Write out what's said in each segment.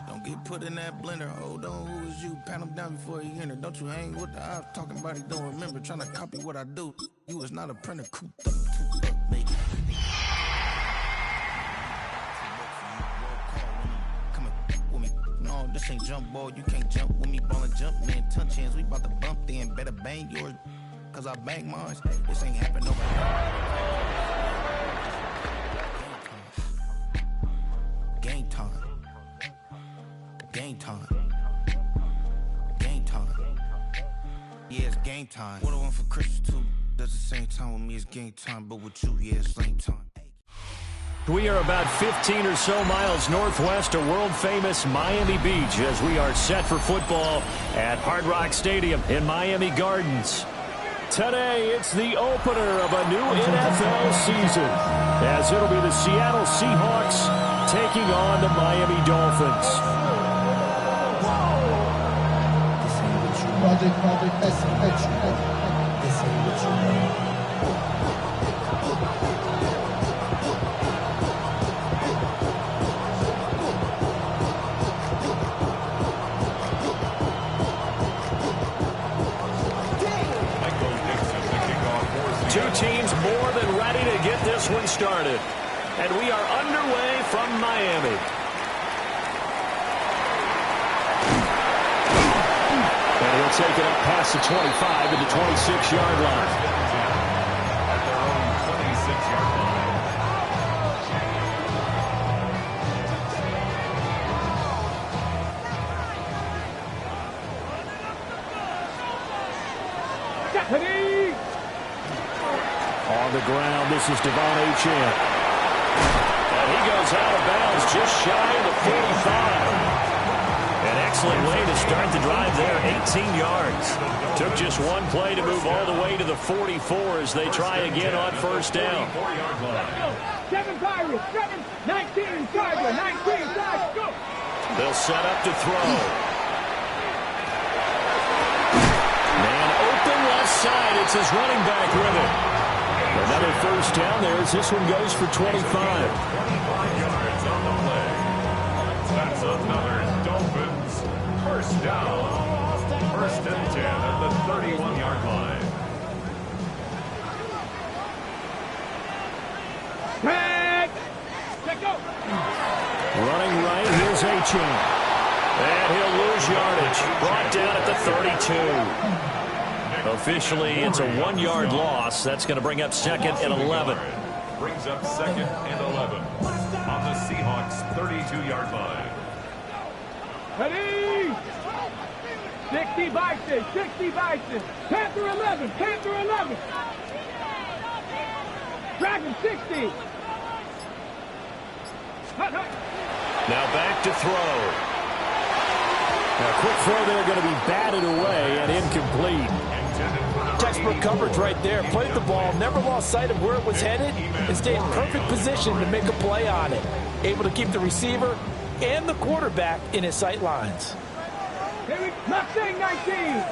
Don't get put in that blender. Hold on, who is you? Pat him down before you enter. Don't you hang with the ops talking about he don't remember. Trying to copy what I do. You is not a printer. Cooped up, make it. Come with me. No, this ain't jump ball. You can't jump with me. Ball and jump, man. Touch hands. We about to bump then. Better bang yours. Cause I bang mine. This ain't happen over here. Game time. Game time. Game time. Yeah, it's game time. What I want for Christmas too. Does the same time with me, it's game time. But with you, yeah, it's same time. We are about 15 or so miles northwest of world-famous Miami Beach as we are set for football at Hard Rock Stadium in Miami Gardens. Today, it's the opener of a new NFL season as it'll be the Seattle Seahawks taking on the Miami Dolphins. Project, this ain't what you need. Two teams more than ready to get this one started. And we are underway from Miami. And he'll take it up past the 25 to the 26-yard line. At their own 26-yard line. On the ground, this is Devon Achane. And he goes out of bounds just shy of the 45. An excellent way to start the drive there, 18 yards. Took just one play to move all the way to the 44 as they try again on first down. 7 Pirates, 7, 19, Tiger, 19, Tiger, go! They'll set up to throw. Man open left side, it's his running back with it. Another first down there as this one goes for 25. 25 yards on the play. That's another Dolphins first down. First and 10 at the 31-yard line. Check go! Running right, here's Achane. And he'll lose yardage. Brought down at the 32. Officially, it's a 1-yard loss. That's going to bring up second and 11. Brings up second and 11 on the Seahawks 32-yard line. Ready! 60 Bison, 60 Bison. Panther 11, Panther 11. Dragon 60. Hut, hut. Now back to throw. Now quick throw there going to be batted away and incomplete. Textbook coverage right there. Played the ball, never lost sight of where it was headed, and stayed in perfect position to make a play on it. Able to keep the receiver and the quarterback in his sight lines. Mustang 19.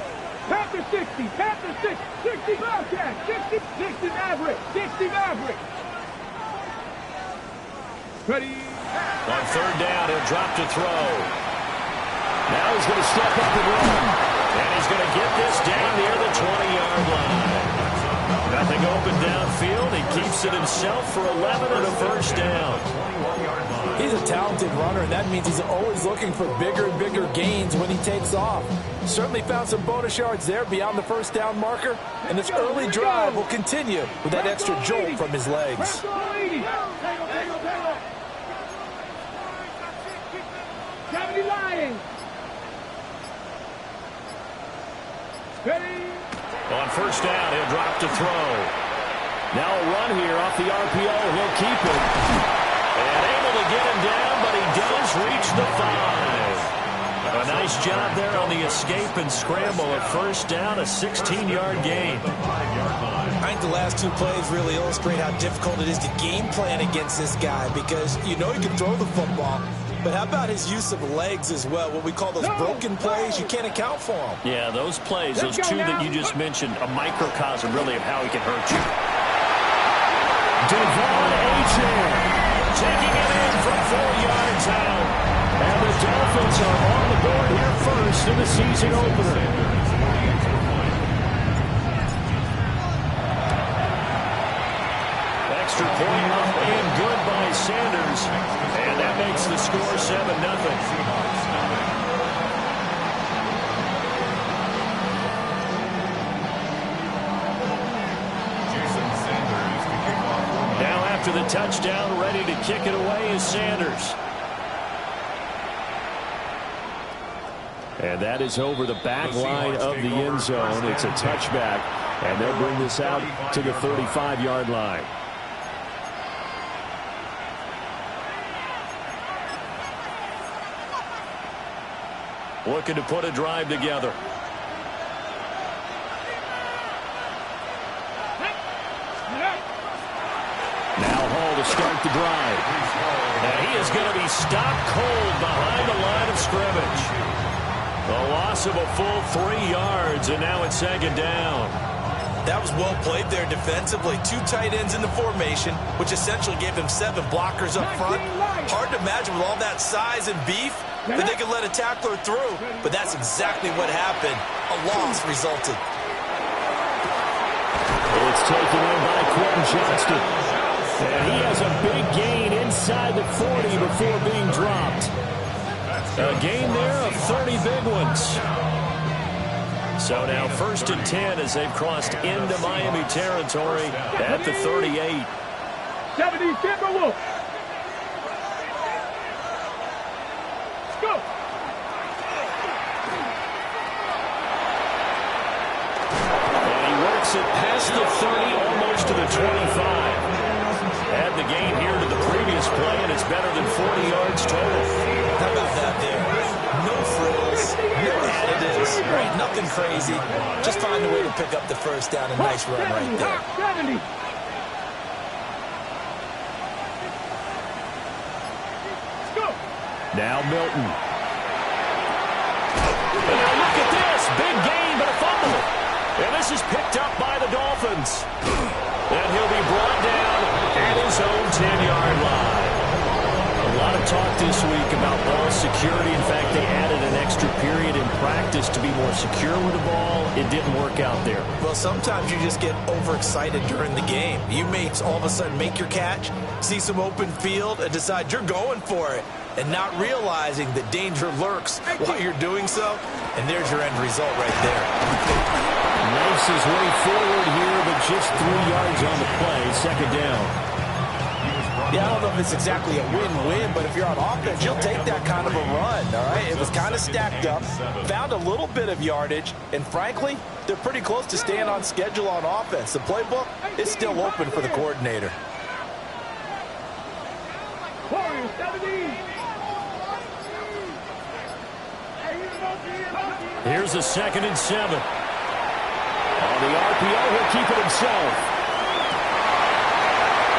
Panther 60. Panther 60. 60 Bobcat. 60. 60 Maverick. 60 Maverick. Ready. On third down, he'll drop to throw. Now he's going to step up and run. And he's going to get this down near the 20-yard line. Nothing open downfield. He keeps it himself for 11 and a first down. He's a talented runner, and that means he's always looking for bigger and bigger gains when he takes off. Certainly found some bonus yards there beyond the first down marker, and this early drive will continue with that extra jolt from his legs. Ready. On first down, he'll drop to throw. Now a run here off the RPO. He'll keep it. And able to get him down, but he does reach the 5. A nice job there on the escape and scramble. A first down, a 16-yard gain. I think the last two plays really illustrate how difficult it is to game plan against this guy, because you know he can throw the football, but how about his use of legs as well? What we call those broken plays, you can't account for them. Yeah, those plays, those two that you just mentioned, a microcosm really of how he can hurt you. Devon Achane taking it in from 4 yards out. And the Dolphins are on the board here first in the season opener. Extra point up and good by Sanders. And that makes the score 7-0. Now after the touchdown, ready to kick it away is Sanders. And that is over the back line of the end zone. It's a touchback, and they'll bring this out to the 35-yard line. Looking to put a drive together. Now Hall to start the drive. And he is going to be stopped cold behind the line of scrimmage. A loss of a full 3 yards, and now it's second down. That was well played there defensively. 2 tight ends in the formation, which essentially gave them 7 blockers up front. Hard to imagine with all that size and beef that they could let a tackler through, but that's exactly what happened. A loss resulted. It's taken in by Quentin Johnston. And he has a big gain inside the 40 before being dropped. A gain there of 30 big ones. So now 1st and 10 as they've crossed into Miami territory at the 38. 70 Timberwolves. Go. And he works it past the 30, almost to the 25. Add the gain here to the previous play, and it's better than 40 yards total. How about that there? No frills, no additives, right? Nothing crazy. Just find a way to pick up the first down. A nice run right there. 70. Now Milton. And look at this. Big gain, but a fumble. And this is picked up by the Dolphins. And he'll be brought down at his own 10-yard line. A lot of talk this week about ball security. In fact, they added an extra period in practice to be more secure with the ball. It didn't work out there. Well, sometimes you just get overexcited during the game. You may all of a sudden make your catch, see some open field, and decide you're going for it, and not realizing that danger lurks while you're doing so. And there's your end result right there. Knifes his way forward here, but just 3 yards on the play. Second down. Yeah, I don't know if it's exactly a win-win, but if you're on offense, you'll take that kind of a run, all right? It was kind of stacked up, found a little bit of yardage, and frankly, they're pretty close to staying on schedule on offense. The playbook is still open for the coordinator. Here's a 2nd and 7. On the RPO, he'll keep it himself.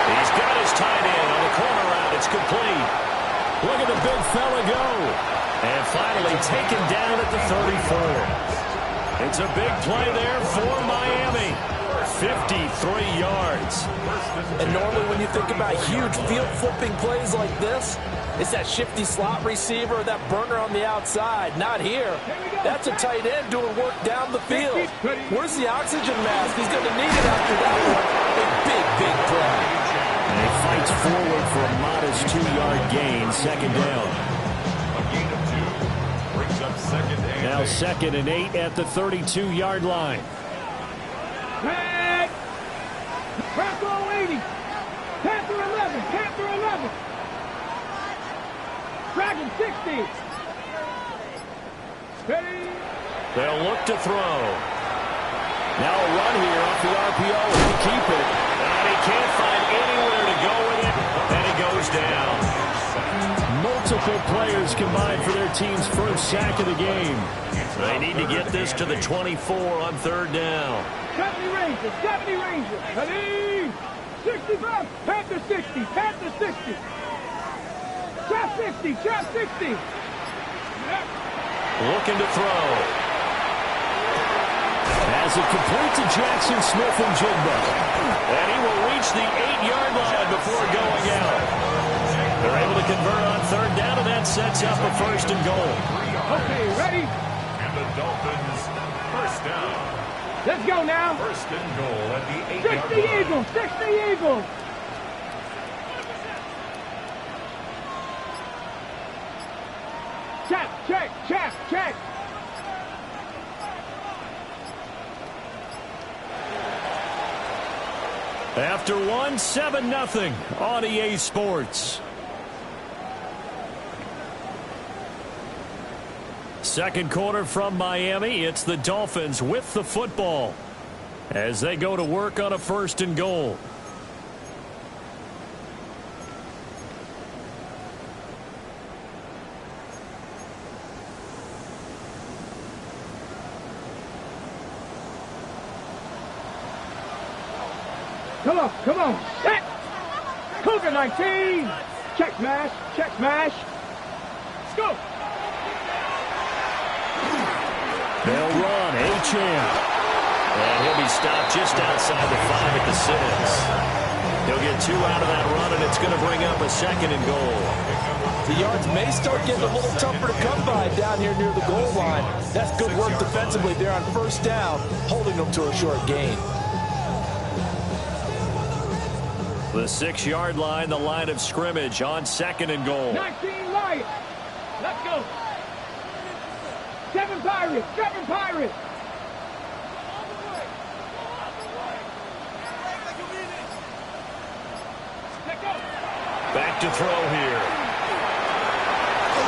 He's got his tight end on the corner route. It's complete. Look at the big fella go. And finally taken down at the 34. It's a big play there for Miami. 53 yards. And normally when you think about huge field-flipping plays like this, it's that shifty slot receiver or that burner on the outside. Not here. That's a tight end doing work down the field. Where's the oxygen mask? He's going to need it after that one. A big, big play. And he fights forward for a modest 2-yard gain. Second down. A gain of 2 brings up 2nd and 8. Now 2nd and 8 at the 32-yard line. Panther 80. Panther 11. Panther 11. Dragon 60. Ready. They'll look to throw. Now a run here off the RPO. He'll keep it. And he can't find anywhere to go with it, and he goes down. Multiple players combined for their team's first sack of the game. They need to get this to the 24 on third down. 70 Rangers, 70 Rangers. Ready? 65, Panther 60, Panther 60. Trap 60, trap 60. Looking to throw. As it complete to Jackson Smith and Jigba. And he will reach the 8-yard line before going out. They're able to convert on third down, and that sets up a first and goal. Okay, ready? And the Dolphins, first down. Let's go now. First and goal at the 8-yard 60 line. Eagles, 60 Eagles. Check. After one, 7-0 on EA Sports. Second quarter from Miami. It's the Dolphins with the football as they go to work on a first and goal. Come on. Set. Cougar 19. Check smash. Let's go. They'll run. Achane. And he'll be stopped just outside the 5 at the 6. He'll get 2 out of that run, and it's going to bring up a second and goal. The yards may start getting a little tougher to come by down here near the goal line. That's good work defensively there on first down, holding them to a short gain. The 6-yard line, the line of scrimmage on second and goal. 19 Lions. Let's go. 7 Pirates. Back to throw here.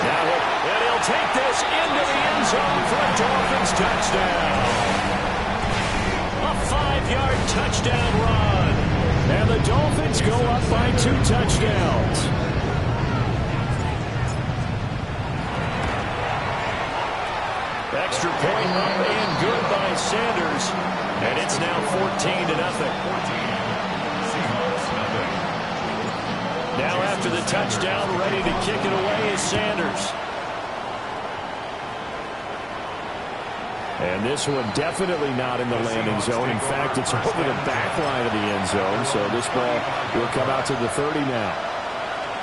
Now, and he'll take this into the end zone for a Dolphins touchdown. A 5-yard touchdown run. And the Dolphins go up by 2 touchdowns. Extra point up and good by Sanders. And it's now 14-0. Seahawks, nothing. Now after the touchdown, ready to kick it away is Sanders. And this one definitely not in the landing zone. In fact, it's over the back line of the end zone. So this ball will come out to the 30 now.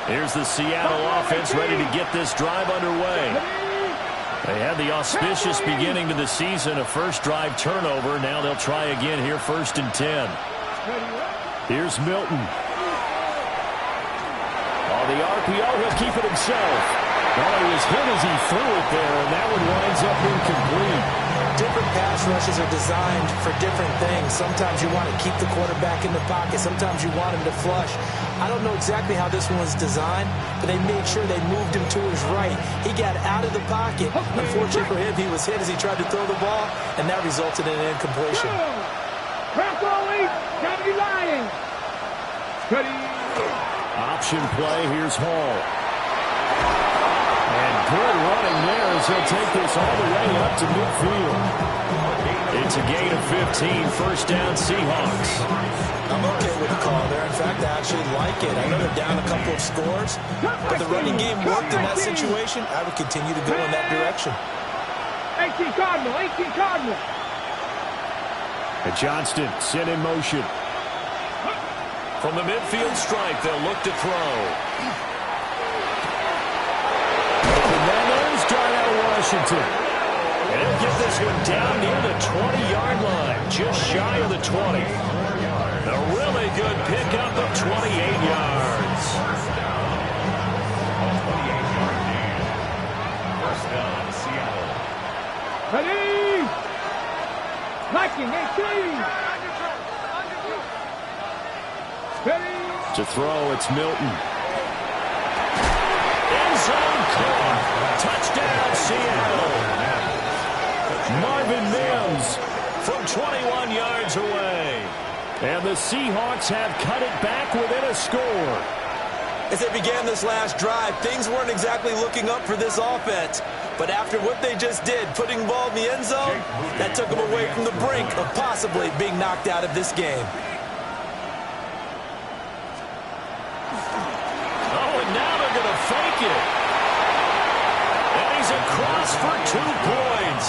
Here's the Seattle offense ready to get this drive underway. They had the auspicious beginning to the season, a first drive turnover. Now they'll try again here, first and 10. Here's Milton. On the RPO, he'll keep it himself. Oh, he was hit as he threw it there, and that one winds up incomplete. Different pass rushes are designed for different things. Sometimes you want to keep the quarterback in the pocket. Sometimes you want him to flush. I don't know exactly how this one was designed, but they made sure they moved him to his right. He got out of the pocket. Unfortunately for him, he was hit as he tried to throw the ball, and that resulted in an incompletion. Press 70 Lions. Ready. Option play. Here's Hall. And good running there as he'll take this all the way up to midfield. It's a gain of 15, first down Seahawks. I'm okay with the call there. In fact, I actually like it. I know they're down a couple of scores, but the running game worked in that situation. I would continue to go in that direction. 18 Cardinal. And Johnston sent in motion. From the midfield stripe, they'll look to throw. And then there's Darnell Washington. And he'll get this one down near the 20-yard line, just shy of the 20. A really good pickup of 28 yards. First down, Seattle. Ready. Viking 18. Ready. To throw, it's Milton. End zone caught. Touchdown, Seattle. Marvin Mims from 21 yards away. And the Seahawks have cut it back within a score. As they began this last drive, things weren't exactly looking up for this offense. But after what they just did, putting the ball in the end zone, that took them away from the brink of possibly being knocked out of this game. Oh, and now they're going to fake it. And he's across for 2 points.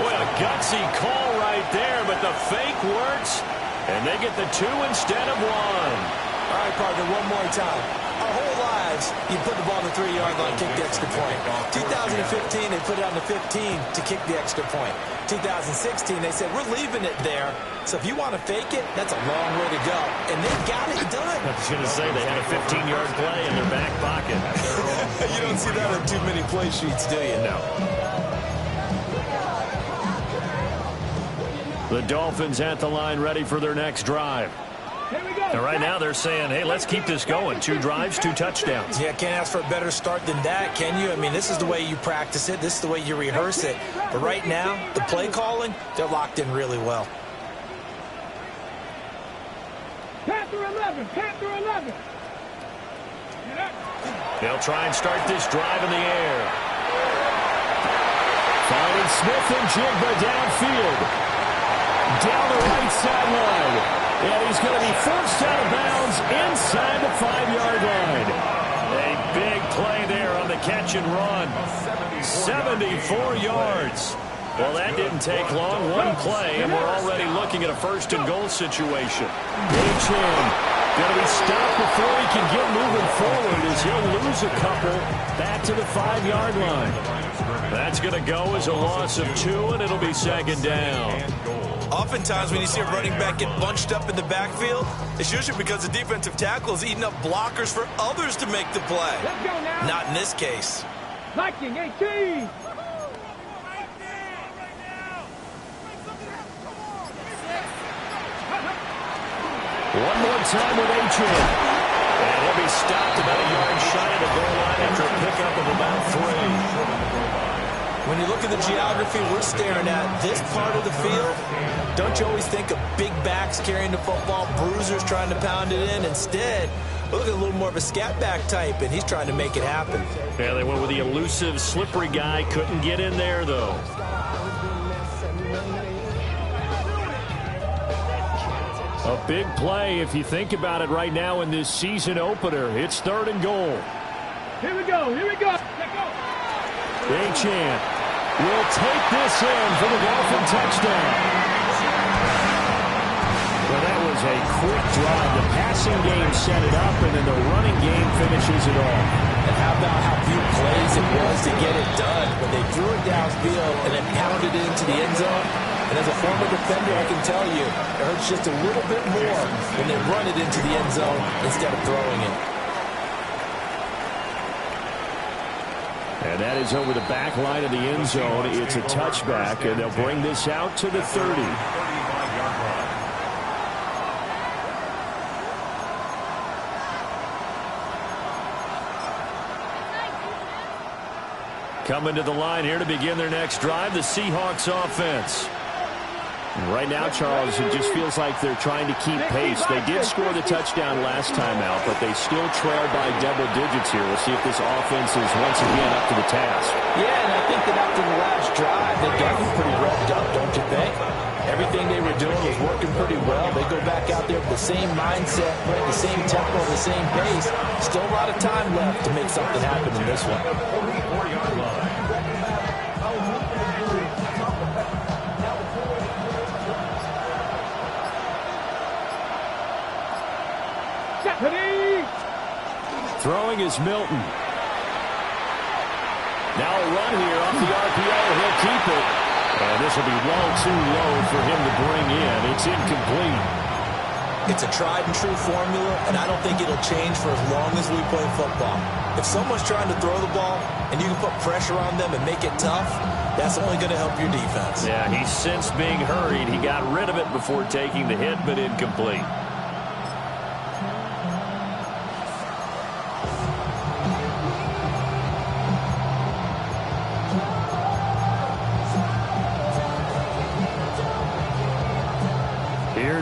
Boy, a gutsy call right there, but the fake works, and they get the 2 instead of 1. All right, partner, one more time. Our whole lives, you put the ball on the 3-yard line, kick the extra point. 2015, they put it on the 15 to kick the extra point. 2016, they said, we're leaving it there. So if you want to fake it, that's a long way to go. And they got it done. I was going to say they had a 15-yard play in their back pocket. You don't see that on too many play sheets, do you? No. The Dolphins at the line ready for their next drive. And right now they're saying, hey, let's keep this going. 2 drives, 2 touchdowns. Yeah, can't ask for a better start than that, can you? I mean, this is the way you practice it. This is the way you rehearse it. But right now, the play calling, they're locked in really well. Panther 11, Panther 11. They'll try and start this drive in the air. Finding Smith and Jigba downfield. Down the right sideline. And he's going to be forced out of bounds inside the 5-yard line. A big play there on the catch and run. 74 yards. Well, that didn't take long. 1 play, and we're already looking at a 1st and goal situation. H.M. going to be stopped before he can get moving forward as he'll lose a couple back to the 5-yard line. That's going to go as a loss of 2, and it'll be 2nd down. Oftentimes when you see a running back get bunched up in the backfield, it's usually because the defensive tackle is eating up blockers for others to make the play. Let's go now. Not in this case. Viking 18. One more time with H.M. And he'll be stopped about a yard shy of the goal line after a pickup of about 3. When you look at the geography we're staring at, this part of the field, don't you always think of big backs carrying the football, bruisers trying to pound it in? Instead, we look at a little more of a scat back type, and he's trying to make it happen. Yeah, they went with the elusive, slippery guy. Couldn't get in there, though. A big play, if you think about it right now in this season opener. It's 3rd and goal. Here we go, here we go. Achane will take this in for the Dolphin touchdown. Well, that was a quick drive. The passing game set it up, and then the running game finishes it off. And how about how few plays it was to get it done when they threw it downfield and then pounded it into the end zone? And as a former defender, I can tell you, it hurts just a little bit more when they run it into the end zone instead of throwing it. And that is over the back line of the end zone. It's a touchback, and they'll bring this out to the 30. Coming to the line here to begin their next drive, the Seahawks offense. And right now, Charles, it just feels like they're trying to keep pace. They did score the touchdown last time out, but they still trail by double digits here. We'll see if this offense is once again up to the task. Yeah, and I think that after the last drive, they got them pretty revved up, don't you think? Everything they were doing was working pretty well. They go back out there with the same mindset, playing the same tempo, the same pace. Still a lot of time left to make something happen in this one. Throwing is Milton. Now a run here off the RPO. He'll keep it. And this will be well too low for him to bring in. It's incomplete. It's a tried and true formula, and I don't think it'll change for as long as we play football. If someone's trying to throw the ball and you can put pressure on them and make it tough, that's only going to help your defense. Yeah, he's since being hurried. He got rid of it before taking the hit, but incomplete.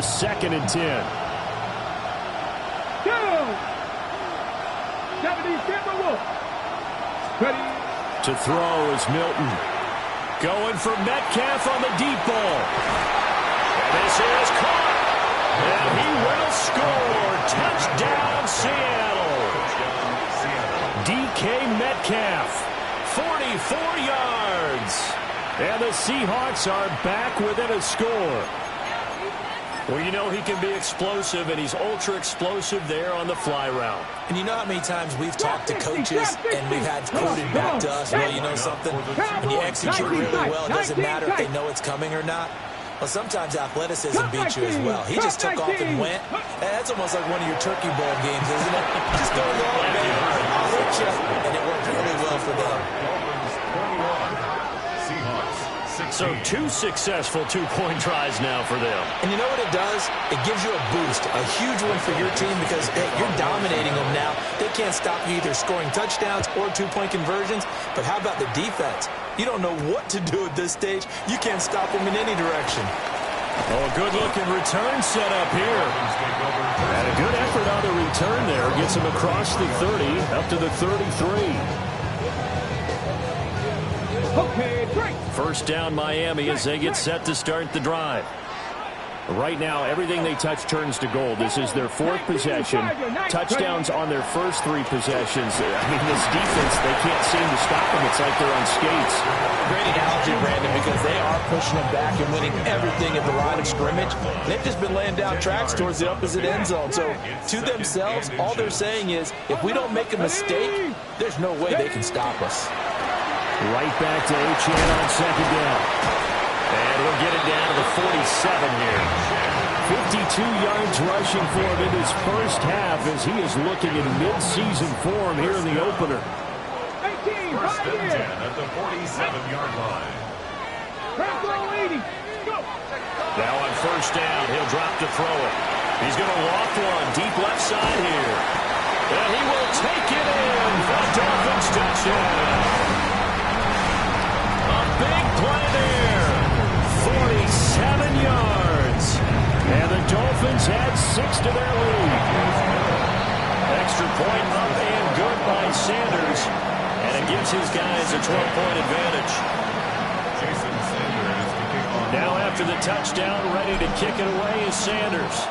here's 2nd and 10. 70 Timberwolves. Ready. To throw is Milton. Going for Metcalf on the deep ball. And this is caught. And he will score. Touchdown, Seattle. DK Metcalf, 44 yards. And the Seahawks are back within a score. Well, you know he can be explosive, and he's ultra-explosive there on the fly route. And you know how many times we've talked to coaches and we've had quoted back to us, well, you know something? When you execute really well, it doesn't matter if they know it's coming or not. Well, sometimes athleticism beats you as well. He just took off and went. That's almost like one of your Turkey Bowl games, isn't it? Just go long, man. I'll hit you. And it worked really well for them. So 2 successful two-point tries now for them. And you know what it does? It gives you a boost, a huge one for your team because, hey, you're dominating them now. They can't stop you either scoring touchdowns or two-point conversions. But how about the defense? You don't know what to do at this stage. You can't stop them in any direction. Oh, a good-looking return set up here. And a good effort on the return there. Gets him across the 30, up to the 33. Okay, great. First down, Miami, as they get set to start the drive. Right now, everything they touch turns to gold. This is their 4th possession. Touchdowns on their first 3 possessions. I mean, this defense, they can't seem to stop them. It's like they're on skates. Great analogy, Brandon, because they are pushing them back and winning everything at the line of scrimmage. They've just been laying down tracks towards the opposite end zone. So, to themselves, all they're saying is, if we don't make a mistake, there's no way they can stop us. Right back to Achane on 2nd down. And we'll get it down to the 47 here. 52 yards rushing for him in his first half as he is looking in mid-season form here in the opener. 18, First and 10 at the 47-yard line. Go. Now on first down, he'll drop to throw it. He's going to walk one deep left side here. And he will take it in for a Dolphins touchdown. A big play there. 47 yards. And the Dolphins add 6 to their lead. Extra point up and good by Sanders. And it gives his guys a 12-point advantage. Jason Sanders to kick on. Now after the touchdown, ready to kick it away is Sanders.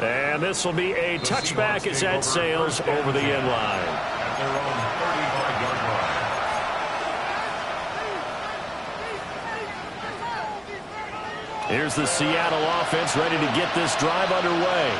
And this will be a touchback as that sails over the end line. At their own 35-yard line. Here's the Seattle offense ready to get this drive underway.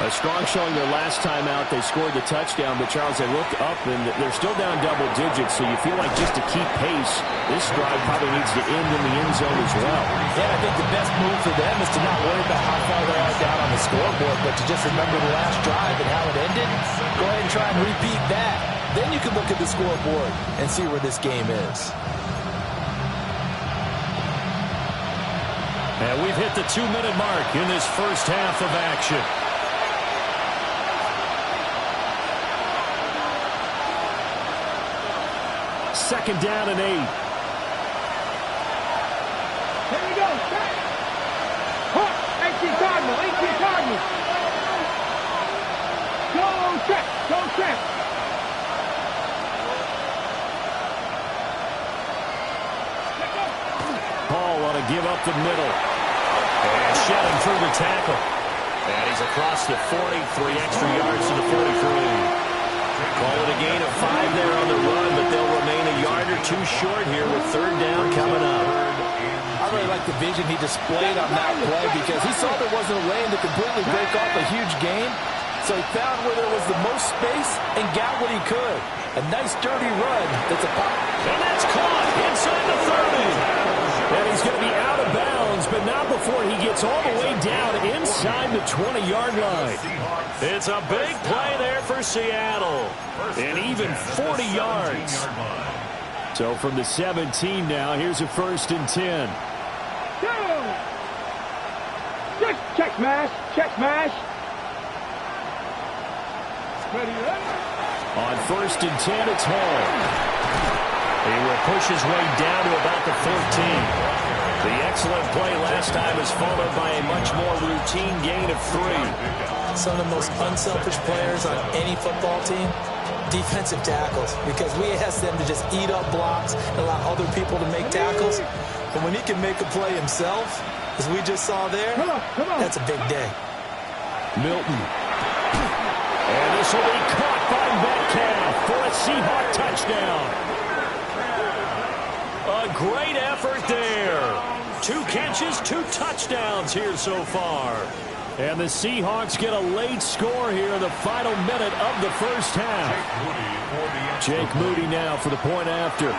A strong showing their last time out. They scored the touchdown, but Charles, they look up and they're still down double digits, so you feel like just to keep pace, this drive probably needs to end in the end zone as well. Yeah, I think the best move for them is to not worry about how far they are down on the scoreboard, but to just remember the last drive and how it ended. Go ahead and try and repeat that. Then you can look at the scoreboard and see where this game is. And we've hit the 2-minute mark in this first half of action. Second down and 8. Here we go. Hook. 18 Cardinal. 18 Cardinal. Go check. Go check. Paul want to give up the middle. And shed him through the tackle. And he's across the 40, 3 extra yards to the 43. Call it a gain of 5 there on the run, but they'll remain a yard or 2 short here with third down coming up. I really like the vision he displayed on that play because he saw there wasn't a lane to completely break off a huge gain. So he found where there was the most space and got what he could. A nice dirty run that's a pop. And that's caught inside the 30. And he's going to be out of bounds, but not before he gets all the way down inside the 20-yard line. It's a big play there for Seattle. And even 40 yards. So from the 17 now, here's a first and 10. Just check smash. Check smash. Ready up. On first and 10, it's Hall. He will push his way down to about the 14. The excellent play last time is followed by a much more routine gain of 3. Some of the most unselfish players on any football team, defensive tackles, because we ask them to just eat up blocks and allow other people to make tackles. But when he can make a play himself, as we just saw there, that's a big day. Milton. And this will be caught by Metcalf for a Seahawk touchdown. A great effort there. 2 catches, 2 touchdowns here so far. And the Seahawks get a late score here in the final minute of the first half. Jake Moody now for the point after.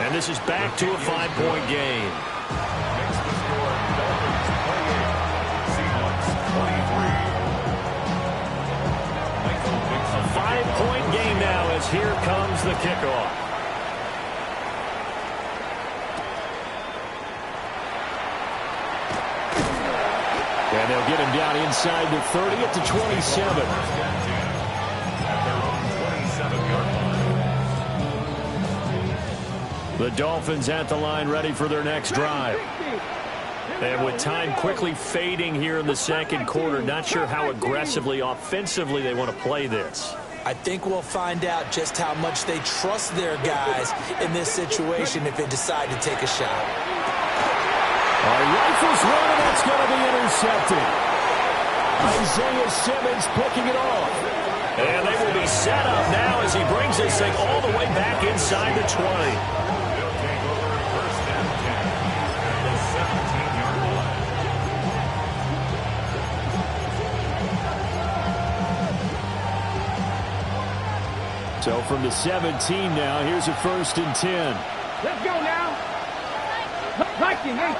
And this is back to a 5-point game. Makes the score Dolphins 28, Seahawks 23. A 5-point game now as here comes the kickoff. And they'll get him down inside the 30 at the 27. The Dolphins at the line ready for their next drive. And with time quickly fading here in the second quarter, not sure how aggressively, offensively they want to play this. I think we'll find out just how much they trust their guys in this situation if they decide to take a shot. Rifles run, and that's going to be intercepted. Isaiah Simmons picking it off. And they will be set up now as he brings this thing all the way back inside the 20. They'll take over first and 10 at the 17-yard line. So from the 17 now, here's a 1st and 10. Let's go now. 19, 19,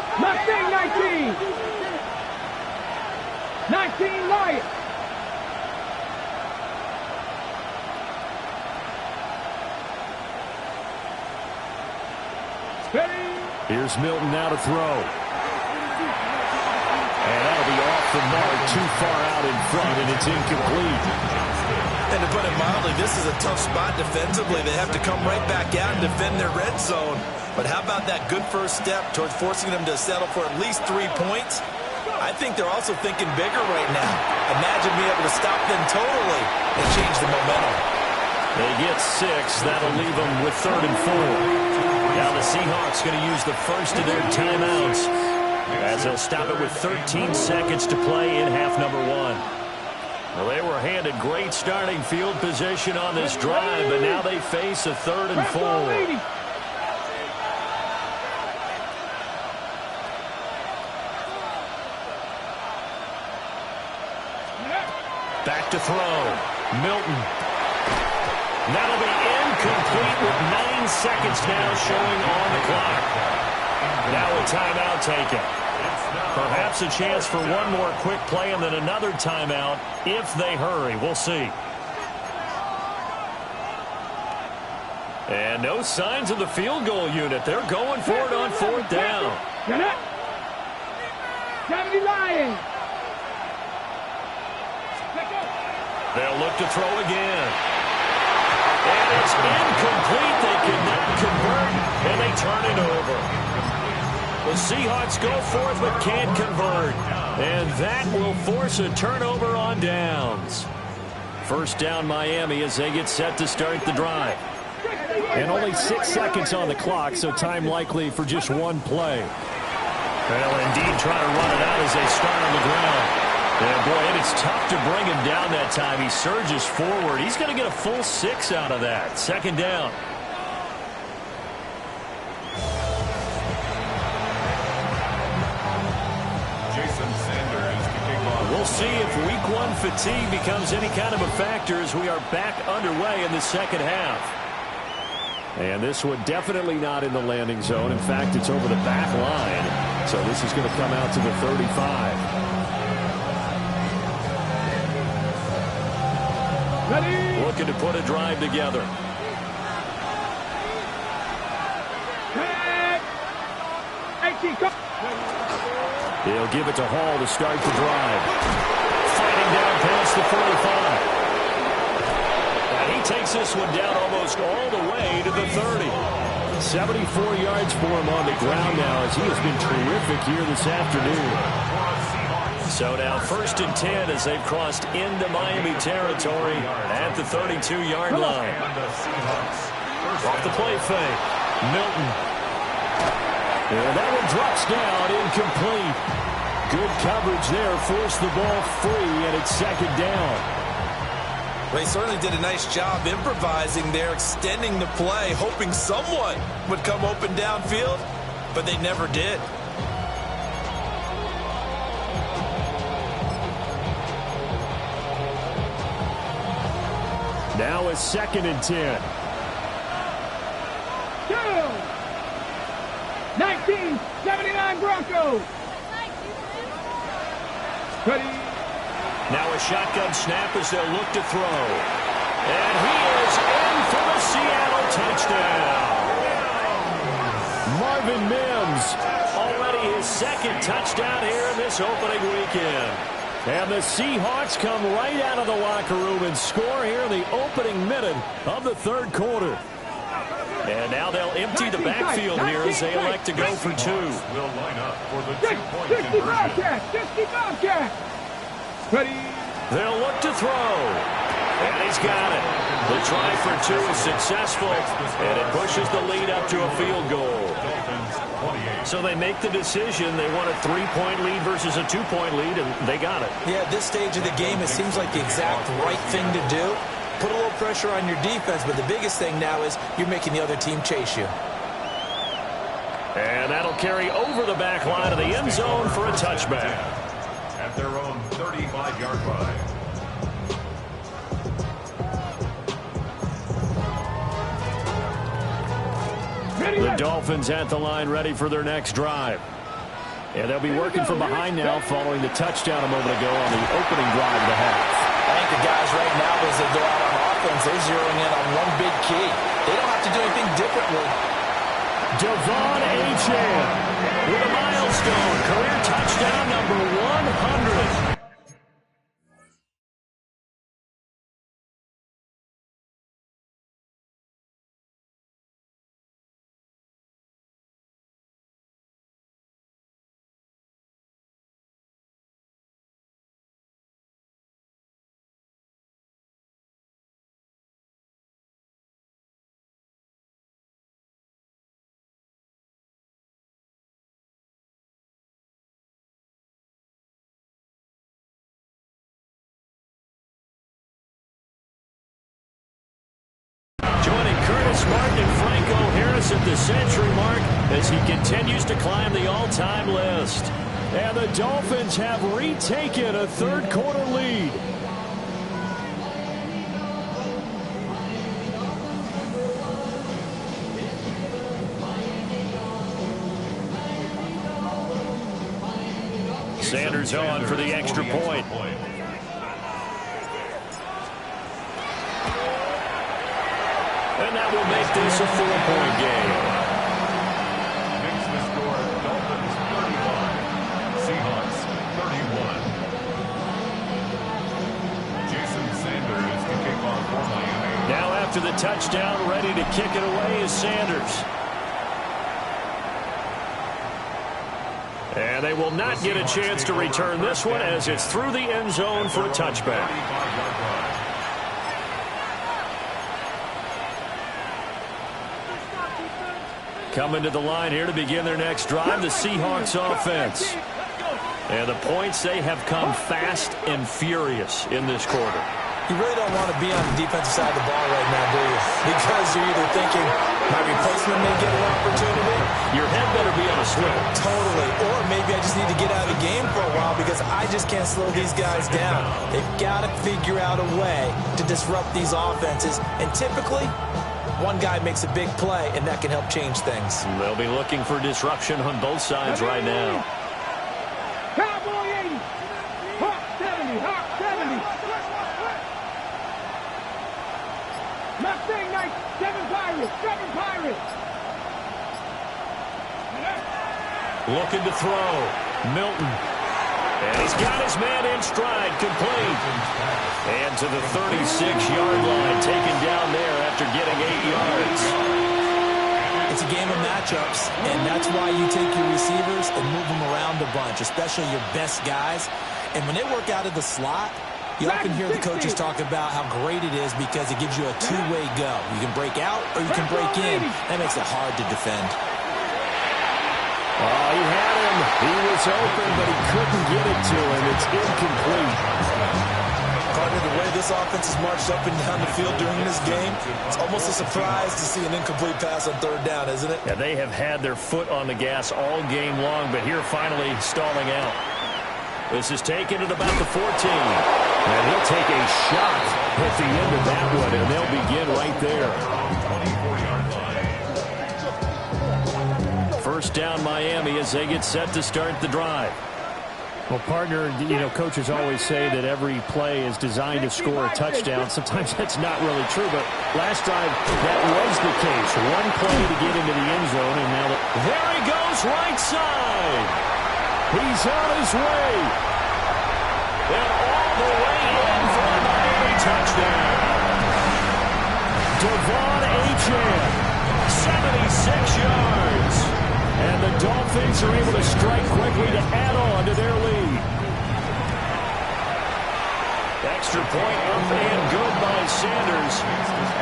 19 Lions. Here's Milton now to throw. And that'll be off the mark, too far out in front, and it's incomplete. And to put it mildly, this is a tough spot defensively. They have to come right back out and defend their red zone. But how about that good first step towards forcing them to settle for at least 3 points? I think they're also thinking bigger right now. Imagine being able to stop them totally and change the momentum. They get 6. That'll leave them with 3rd and 4. Now the Seahawks going to use the first of their timeouts as they'll stop it with 13 seconds to play in half number 1. Well, they were handed great starting field position on this drive, but now they face a 3rd and 4. Back to throw. Milton. That'll be incomplete with 9 seconds now showing on the clock. Now a timeout taken. Perhaps a chance for one more quick play and then another timeout if they hurry. We'll see. And no signs of the field goal unit. They're going for it on 4th down. 70 Lions. They'll look to throw again. And it's incomplete. They cannot convert, and they turn it over. The Seahawks go for it but can't convert. And that will force a turnover on downs. 1st down Miami as they get set to start the drive. And only 6 seconds on the clock, so time likely for just one play. Well, indeed, trying to run it out as they start on the ground. Yeah, boy, and it's tough to bring him down that time. He surges forward. He's going to get a full 6 out of that. 2nd down. Jason Sanders to kick off. We'll see if week 1 fatigue becomes any kind of a factor as we are back underway in the second half. And this one definitely not in the landing zone. In fact, it's over the back line. So this is going to come out to the 35. Looking to put a drive together. They'll give it to Hall to start the drive. Fighting down past the 45. And he takes this one down almost all the way to the 30. 74 yards for him on the ground now as he has been terrific here this afternoon. So now 1st and 10 as they've crossed into Miami territory at the 32-yard line. Off the play fake. Milton. And that one drops down, incomplete. Good coverage there, forced the ball free, and it's 2nd down. Well, he certainly did a nice job improvising there, extending the play, hoping someone would come open downfield, but they never did. Now it's 2nd and 10. 1979 Broncos. Ready. Now a shotgun snap as they'll look to throw. And he is in for the Seattle touchdown. Marvin Mims, already his 2nd touchdown here in this opening weekend. And the Seahawks come right out of the locker room and score here in the opening minute of the 3rd quarter. And now they'll empty the backfield here as they elect to go for 2. Will line up for the 2-point conversion. 60 Bobcat. Ready. They'll look to throw. And he's got it. The try for 2 is successful, and it pushes the lead up to a field goal. So they make the decision. They want a 3-point lead versus a 2-point lead, and they got it. Yeah, at this stage of the game, it seems like the exact right thing to do. Put a little pressure on your defense, but the biggest thing now is you're making the other team chase you. And that'll carry over the back line of the end zone for a touchback. At their own 35-yard line. The Dolphins at the line ready for their next drive. And they'll be working from behind now following the touchdown a moment ago on the opening drive of the half. I think the guys right now, as they go out on offense, they're zeroing in on one big key. They don't have to do anything differently. Devon Achane with a milestone. Career touchdown number 100. Joining Curtis Martin and Franco Harris at the century mark as he continues to climb the all-time list. And the Dolphins have retaken a 3rd quarter lead. Sanders on for the extra point. And that will make this a 4-point game. Makes the score Dolphins 35, Seahawks 31. Jason Sanders to kick off for Miami. Now after the touchdown, ready to kick it away is Sanders. And they will not get a chance to return this one as it's through the end zone for a touchback. Coming to the line here to begin their next drive, the Seahawks offense. And the points, they have come fast and furious in this quarter. You really don't want to be on the defensive side of the ball right now, do you? Because you're either thinking, my replacement may get an opportunity. Your head better be on a swivel. Totally. Or maybe I just need to get out of the game for a while because I just can't slow these guys down. They've got to figure out a way to disrupt these offenses. And typically, one guy makes a big play, and that can help change things. They'll be looking for disruption on both sides right now. Cowboy 80. Hawk 70. Hawk 70. Mustang 9. 7 Pirates. 7 Pirates. Looking to throw. Milton. And he's got his man in stride, complete. And to the 36-yard line, taken down there after getting 8 yards. It's a game of matchups, and that's why you take your receivers and move them around a bunch, especially your best guys. And when they work out of the slot, you often hear the coaches talk about how great it is because it gives you a two-way go. You can break out or you can break in. That makes it hard to defend. Oh, he had him. He was open, but he couldn't get it to him. It's incomplete. Partner, the way this offense has marched up and down the field during this game, it's almost a surprise to see an incomplete pass on third down, isn't it? Yeah, they have had their foot on the gas all game long, but here finally stalling out. This is taken at about the 14. And he'll take a shot at the end of that one, and they'll begin right there. 24-yard line. First down Miami as they get set to start the drive. Well, partner, you know, coaches always say that every play is designed to score a touchdown. Sometimes that's not really true, but last drive that was the case. One play to get into the end zone, and now there he goes right side. He's on his way. And all the way in for a Miami touchdown. Devon Achane, 76 yards. And the Dolphins are able to strike quickly to add on to their lead. Extra point up and good by Sanders.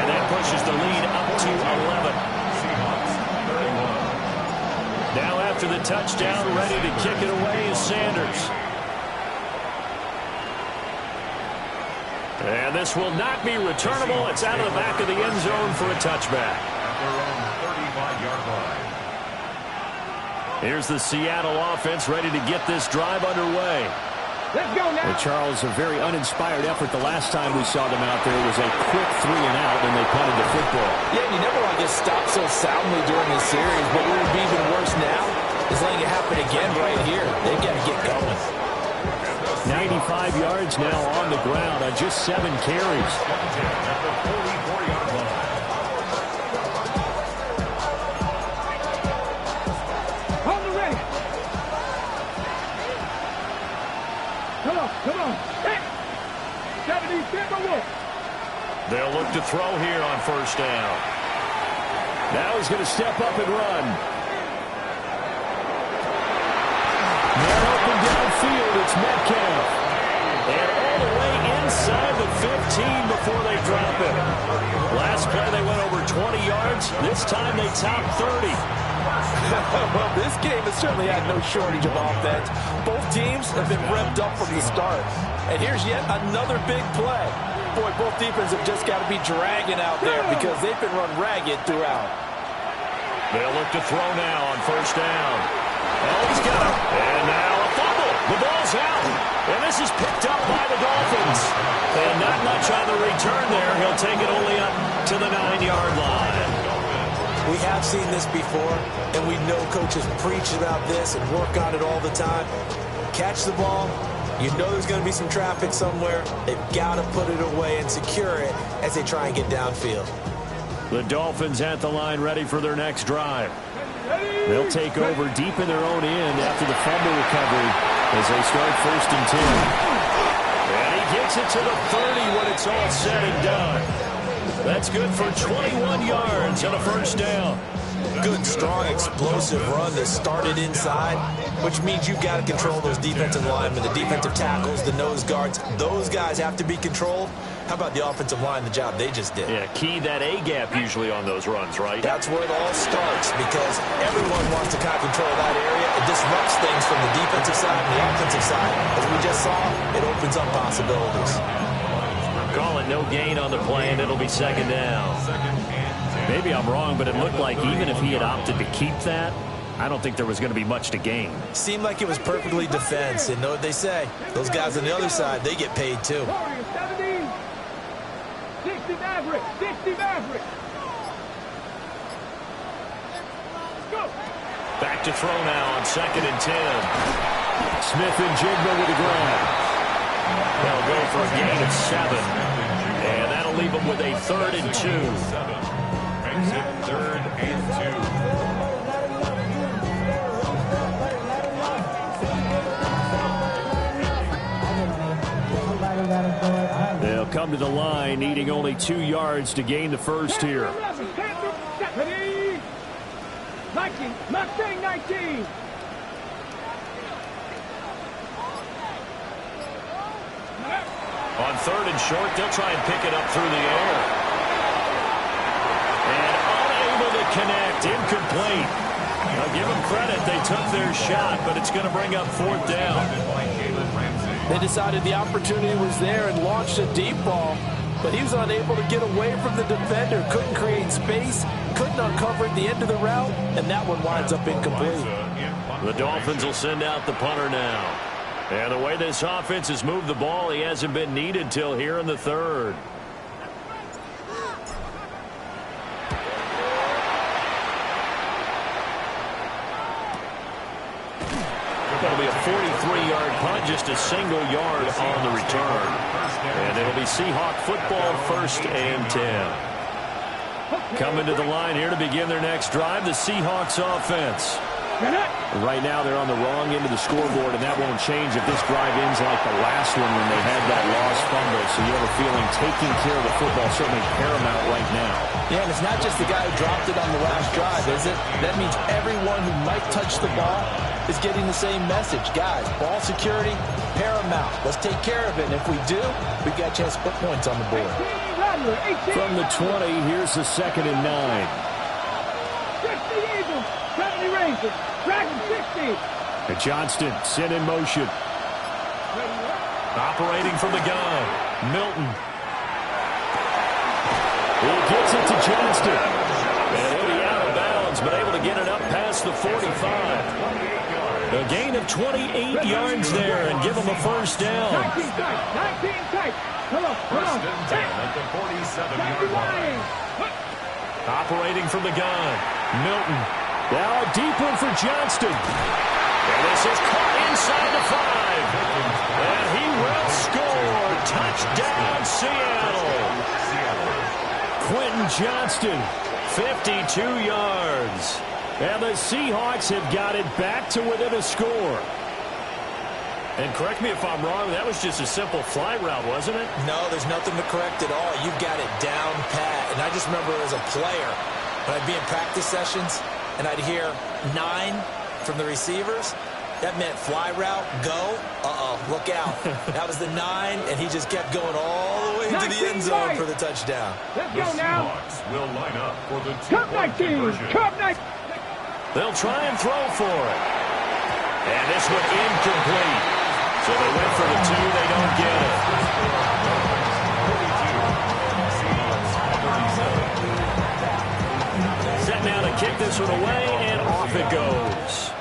And that pushes the lead up to 11. Seahawks, 31. Now after the touchdown, ready to kick it away is Sanders. And this will not be returnable. It's out of the back of the end zone for a touchback. At their own 35-yard line. Here's the Seattle offense ready to get this drive underway. Let's go now. Well, Charles, a very uninspired effort. The last time we saw them out there was a quick 3 and out, and they punted the football. Yeah, and you never want to get stopped so soundly during the series, but what would be even worse now is letting it happen again right here. They've got to get going. 95 yards now on the ground on just 7 carries. At the 44-yard line. Hold the ready. Come on. Hey. 70 Timberwolves. They'll look to throw here on first down. Now he's going to step up and run. Man open downfield, it's Metcalf. And all the way inside the 15 before they drop it. Last play they went over 20 yards. This time they topped 30. Well, this game has certainly had no shortage of offense. Both teams have been revved up from the start. And here's yet another big play. Boy, both defenses have just got to be dragging out there because they've been run ragged throughout. They'll look to throw now on first down. Oh, he's got it. And now a fumble. The ball's out. And this is picked up by the Dolphins. And not much on the return there. He'll take it only up to the 9-yard line. We have seen this before, and we know coaches preach about this and work on it all the time. Catch the ball. You know there's going to be some traffic somewhere. They've got to put it away and secure it as they try and get downfield. The Dolphins at the line ready for their next drive. They'll take over deep in their own end after the fumble recovery as they start 1st and 10. And he gets it to the 30 when it's all said and done. That's good for 21 yards and a first down. Good, strong, explosive run that started inside, which means you've got to control those defensive linemen, the defensive tackles, the nose guards. Those guys have to be controlled. How about the offensive line, the job they just did? Yeah, key that A-gap usually on those runs, right? That's where it all starts because everyone wants to kind of control that area. It disrupts things from the defensive side and the offensive side. As we just saw, it opens up possibilities. Call it no gain on the play, and it'll be 2nd down. Maybe I'm wrong, but it looked like even if he had opted to keep that, I don't think there was going to be much to gain. Seemed like it was perfectly defense, and know what they say. Those guys on the other side, they get paid too. 60 Maverick. 60 Maverick. Go. Back to throw now on 2nd and 10. Smith and Jigba with the grab. They'll go for a gain of 7. And that'll leave them with a 3rd and 2. Makes it 3rd and 2. They'll come to the line, needing only 2 yards to gain the first here. 19. Mustang 19. On 3rd and short, they'll try and pick it up through the air. And unable to connect. Incomplete. Now give them credit. They took their shot, but it's going to bring up 4th down. They decided the opportunity was there and launched a deep ball, but he was unable to get away from the defender. Couldn't create space, couldn't uncover at the end of the route, and that one winds up incomplete. The Dolphins will send out the punter now. And the way this offense has moved the ball, he hasn't been needed till here in the 3rd. That'll be a 43-yard punt, just a single yard on the return. And it'll be Seahawk football, 1st and 10. Coming to the line here to begin their next drive, the Seahawks offense. Right now they're on the wrong end of the scoreboard, and that won't change if this drive ends like the last one when they had that lost fumble. So you have a feeling taking care of the football is certainly paramount right now. Yeah, and it's not just the guy who dropped it on the last drive, is it? That means everyone who might touch the ball is getting the same message. Guys, ball security, paramount. Let's take care of it, and if we do, we've got a chance to put points on the board. From the 20, here's the 2nd and 9. 60 Eagles, 70 Rangers, Dragon 60. And Johnston sent in motion. Operating from the gun, Milton. He gets it to Johnston. And he'll be out of bounds, but able to get it up past the 45. A gain of 28 yards there and give him a 1st down. 19 tight. Come on. 1st and 10 at the 47-yard line. Operating from the gun, Milton. Now a deep one for Johnston. And this is caught inside the 5. And he will score. Touchdown, Seattle. Quentin Johnston, 52 yards. And the Seahawks have got it back to within a score. And correct me if I'm wrong, that was just a simple fly route, wasn't it? No, there's nothing to correct at all. You've got it down pat. And I just remember as a player, when I'd be in practice sessions and I'd hear 9 from the receivers, that meant fly route, go, look out. That was the 9, and he just kept going all the way to the end zone for the touchdown. Let's The go now. Seahawks will line up for the Cup 2-point 19. conversion. Cup 19. They'll try and throw for it. And this one incomplete. So they went for the 2, they don't get it. Set now to kick this one away, and off it goes.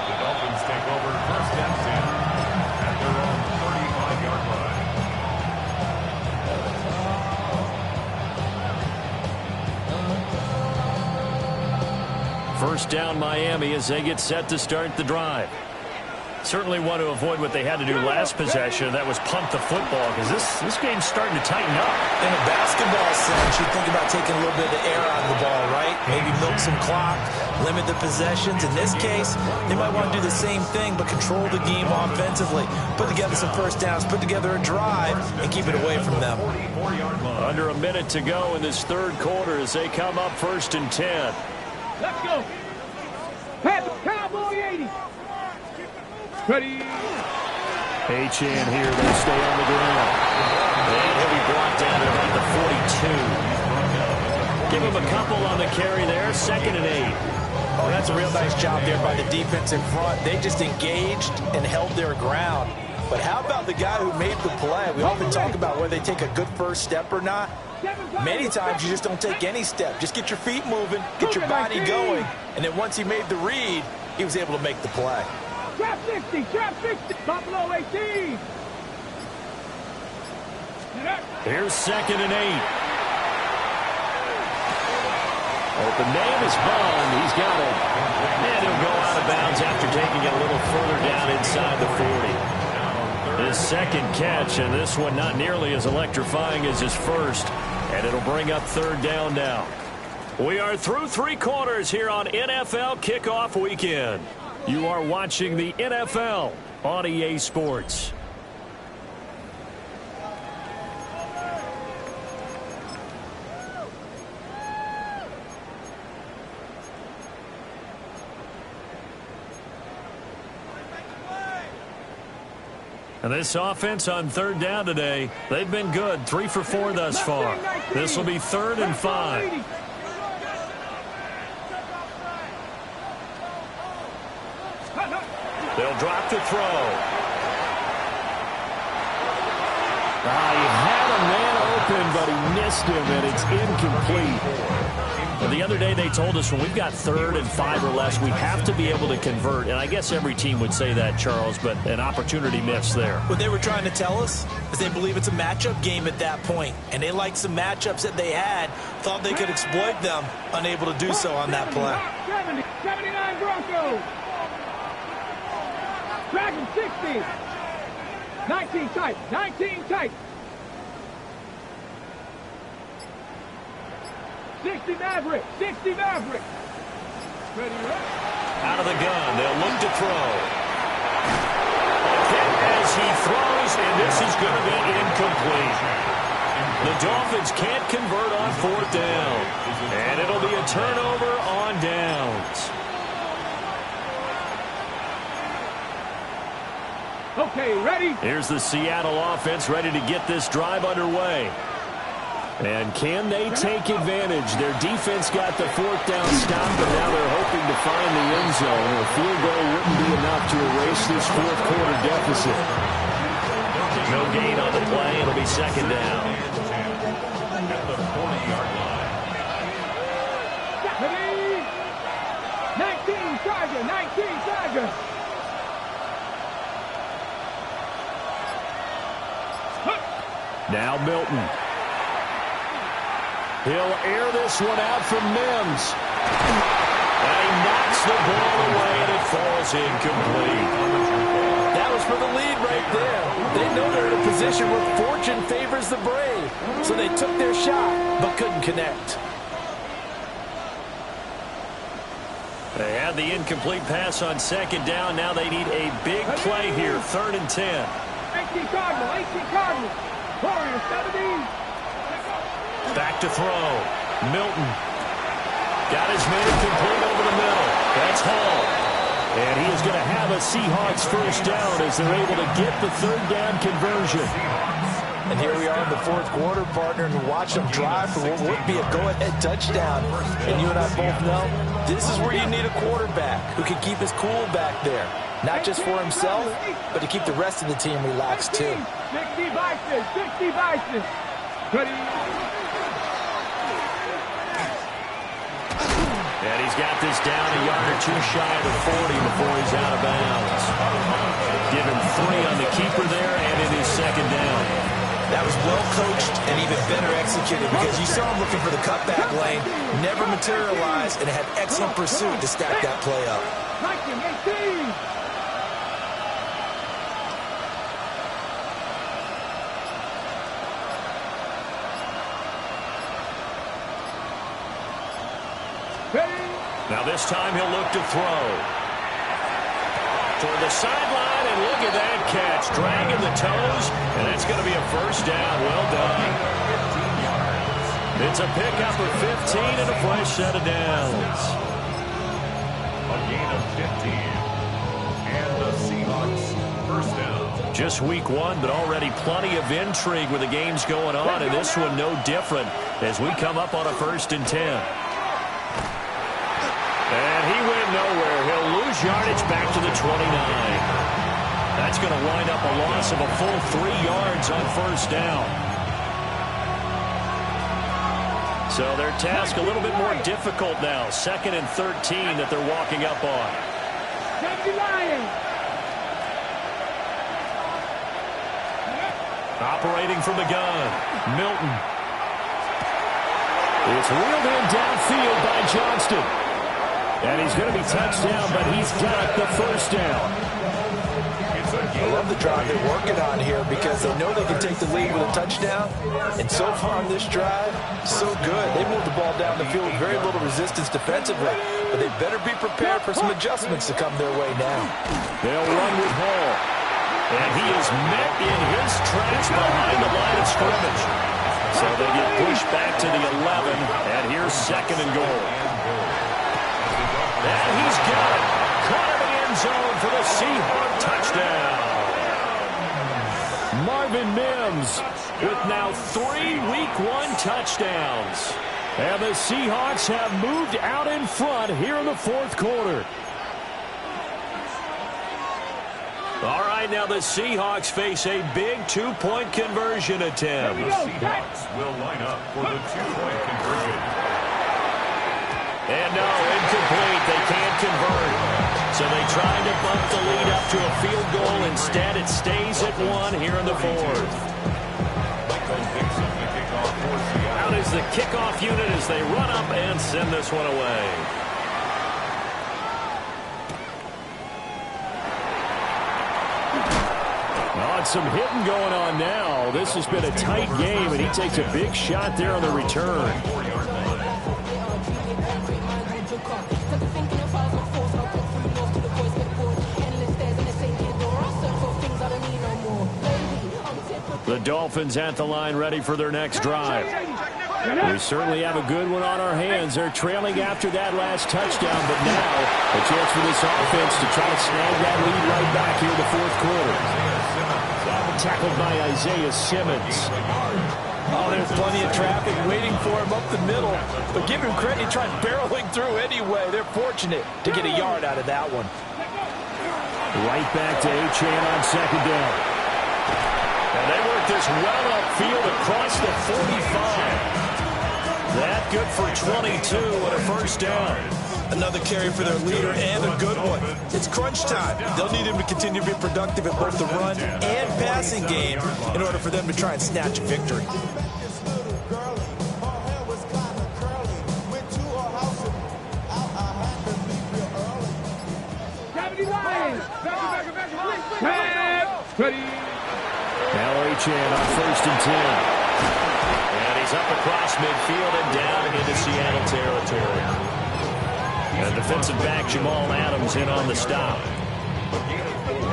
The Dolphins take over 1st and 10 at their own 35-yard line. First down, Miami, as they get set to start the drive. Certainly want to avoid what they had to do last possession. That was punt the football, because this game's starting to tighten up. In a basketball sense, you think about taking a little bit of the air out of the ball, right? Maybe milk some clock, limit the possessions. In this case, they might want to do the same thing, but control the game offensively. Put together some first downs, put together a drive, and keep it away from them. Under a minute to go in this 3rd quarter as they come up 1st and 10. Let's go. Pat the Cowboy 80. Ready. H in here, they stay on the ground. And he'll be brought down at about the 42. Give him a couple on the carry there, 2nd and 8. Oh, that's a real nice job there by the defense in front. They just engaged and held their ground. But how about the guy who made the play? We often talk about whether they take a good first step or not. Many times you just don't take any step. Just get your feet moving, get your body going. And then once he made the read, he was able to make the play. Trap 60. Buffalo 18. Here's 2nd and 8. Open name is Bond. He's got it. And he'll go out of bounds after taking it a little further down inside the 40. His 2nd catch, and this one not nearly as electrifying as his 1st. And it'll bring up 3rd down now. We are through 3 quarters here on NFL Kickoff Weekend. You are watching the NFL on EA Sports. And this offense on third down today, they've been good. 3 for 4 thus far. This will be 3rd and 5. They'll drop the throw. He had a man open, but he missed him, and it's incomplete. Well, the other day they told us when we've got 3rd and 5 or less, we have to be able to convert. And I guess every team would say that, Charles, but an opportunity missed there. What they were trying to tell us is they believe it's a matchup game at that point, and they liked some matchups that they had, thought they could exploit them, unable to do so on that play. 79 Broncos. Dragon 60. 19 tight. 19 tight. 60 Maverick. 60 Maverick. Ready, out of the gun. They'll look to throw. As he throws, and this is going to be incomplete. The Dolphins can't convert on 4th down. And it'll be a turnover on downs. Okay, ready? Here's the Seattle offense ready to get this drive underway. And can they take advantage? Their defense got the 4th down stop, but now they're hoping to find the end zone. A field goal wouldn't be enough to erase this 4th quarter deficit. No gain on the play. It'll be 2nd down. At the 40-yard line. Ready? 19 Tiger. 19 Tiger. Now Milton. He'll air this one out from Mims. And he knocks the ball away, and it falls incomplete. That was for the lead right there. They know they're in a position where fortune favors the brave. So they took their shot, but couldn't connect. They had the incomplete pass on 2nd down. Now they need a big play here, 3rd and 10. 18 Cardinal. 18 Cardinal. Warrior 70. Back to throw. Milton. Got his man complete over the middle. That's Hall. And he is going to have a Seahawks 1st down as they're able to get the 3rd down conversion. And here we are in the 4th quarter, partner, and watch them drive for what would be a go-ahead touchdown. And you and I both know this is where you need a quarterback who can keep his cool back there. Not just for himself, but to keep the rest of the team relaxed, too. 60 Bison. 60 Bison. Ready? And he's got this down a yard or 2 shy of the 40 before he's out of bounds. Give him 3 on the keeper there, and it is 2nd down. That was well coached and even better executed because you saw him looking for the cutback lane, never materialized, and had excellent pursuit to stack that play up. 1918. Now this time he'll look to throw. Toward the sideline, and look at that catch. Dragging the toes, and that's going to be a 1st down. Well done. It's a pickup of 15 and a fresh set of downs. A gain of 15. And the Seahawks 1st down. Just week 1, but already plenty of intrigue with the games going on, and this one no different as we come up on a 1st and 10. And he went nowhere. He'll lose yardage back to the 29. That's going to wind up a loss of a full 3 yards on 1st down. So their task a little bit more difficult now. 2nd and 13 that they're walking up on. Operating from the gun, Milton. It's reeled in downfield by Johnston. And he's going to be touched down, but he's got the 1st down. I love the drive they're working on here because they know they can take the lead with a touchdown. And so far on this drive, so good. They moved the ball down the field with very little resistance defensively. But they better be prepared for some adjustments to come their way now. They'll run with Hall. And he is met in his tracks behind the line of scrimmage. So they get pushed back to the 11, and here's 2nd and goal. And he's got it. Caught in the end zone for the Seahawks touchdown. Marvin Mims with now 3 Week 1 touchdowns. And the Seahawks have moved out in front here in the fourth quarter. All right, now the Seahawks face a big 2-point conversion attempt. The Seahawks will line up for the 2-point conversion. And no, incomplete. They can't convert. So they tried to bump the lead up to a field goal. Instead, it stays at 1 here in the fourth. Out is the kickoff unit as they run up and send this one away. Some hitting going on now. This has been a tight game, and he takes a big shot there on the return. The Dolphins at the line ready for their next drive. We certainly have a good one on our hands. They're trailing after that last touchdown, but now a chance for this offense to try to snag that lead right back here in the fourth quarter. Tackled by Isaiah Simmons. Oh, there's plenty of traffic waiting for him up the middle. But give him credit, he tried barreling through anyway. They're fortunate to get a yard out of that one. Right back to Achane on second down. And they work this well upfield across the 45. That good for 22 and a first down. Another carry for their leader and a good one. It's crunch time. They'll need him to continue to be productive in both the run and passing game in order for them to try and snatch a victory. Now Achane on 1st and 10. And he's up across midfield and down into Seattle territory. And defensive back Jamal Adams in on the stop.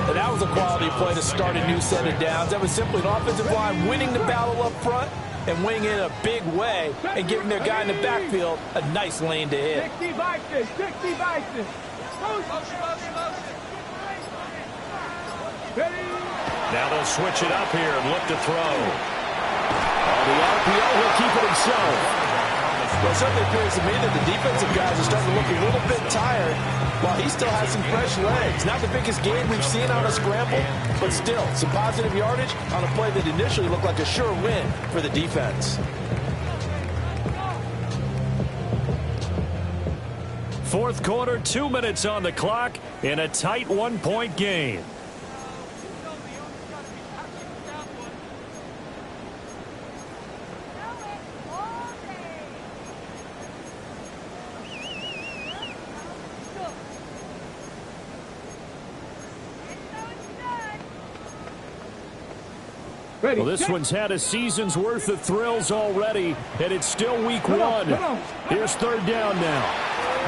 And that was a quality play to start a new set of downs. That was simply an offensive line winning the battle up front and winning it in a big way and giving their guy in the backfield a nice lane to hit. 60 Vikings, 60 Vikings. Now they'll switch it up here and look to throw. Oh, the RPO, he'll keep it himself. Well, it certainly appears to me that the defensive guys are starting to look a little bit tired while he still has some fresh legs. Not the biggest game we've seen on a scramble, but still some positive yardage on a play that initially looked like a sure win for the defense. Fourth quarter, 2 minutes on the clock in a tight 1-point game. Well, this one's had a season's worth of thrills already, and it's still week 1. Here's 3rd down now.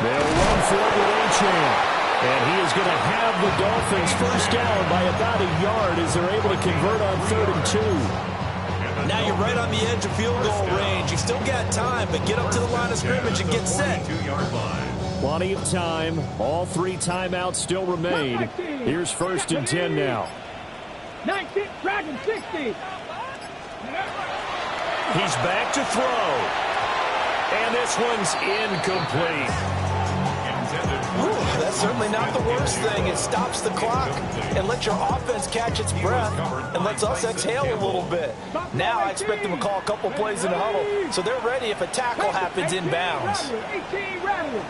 They'll run for it with Achane. And he is going to have the Dolphins first down by about a yard as they're able to convert on 3rd and 2. Now you're right on the edge of field goal range. You've still got time, but get up to the line of scrimmage and get set. Plenty of time. All 3 timeouts still remain. Here's 1st and 10 now. 19, Dragon 60. He's back to throw. And this one's incomplete. Ooh, that's certainly not the worst thing. It stops the clock and lets your offense catch its breath and lets us exhale a little bit. Now I expect them to call a couple plays in the huddle so they're ready if a tackle happens inbounds. 18 Rattle.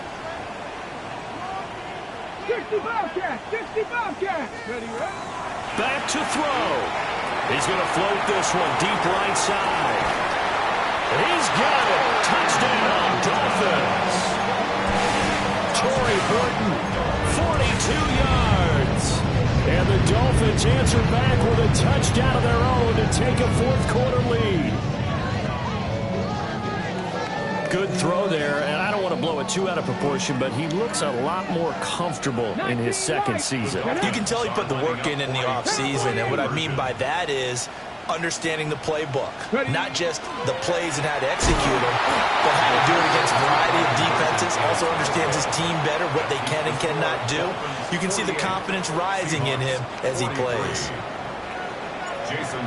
60 Bobcats, 60 Bobcats. Ready, Back to throw. He's going to float this one deep right side. He's got it. Touchdown, Dolphins. Torrey Burton, 42 yards. And the Dolphins answer back with a touchdown of their own to take a fourth quarter lead. Good throw there, and I don't want to blow it too out of proportion, but he looks a lot more comfortable in his second season. You can tell he put the work in the offseason, and what I mean by that is understanding the playbook. Not just the plays and how to execute them, but how to do it against a variety of defenses. Also understands his team better, what they can and cannot do. You can see the confidence rising in him as he plays.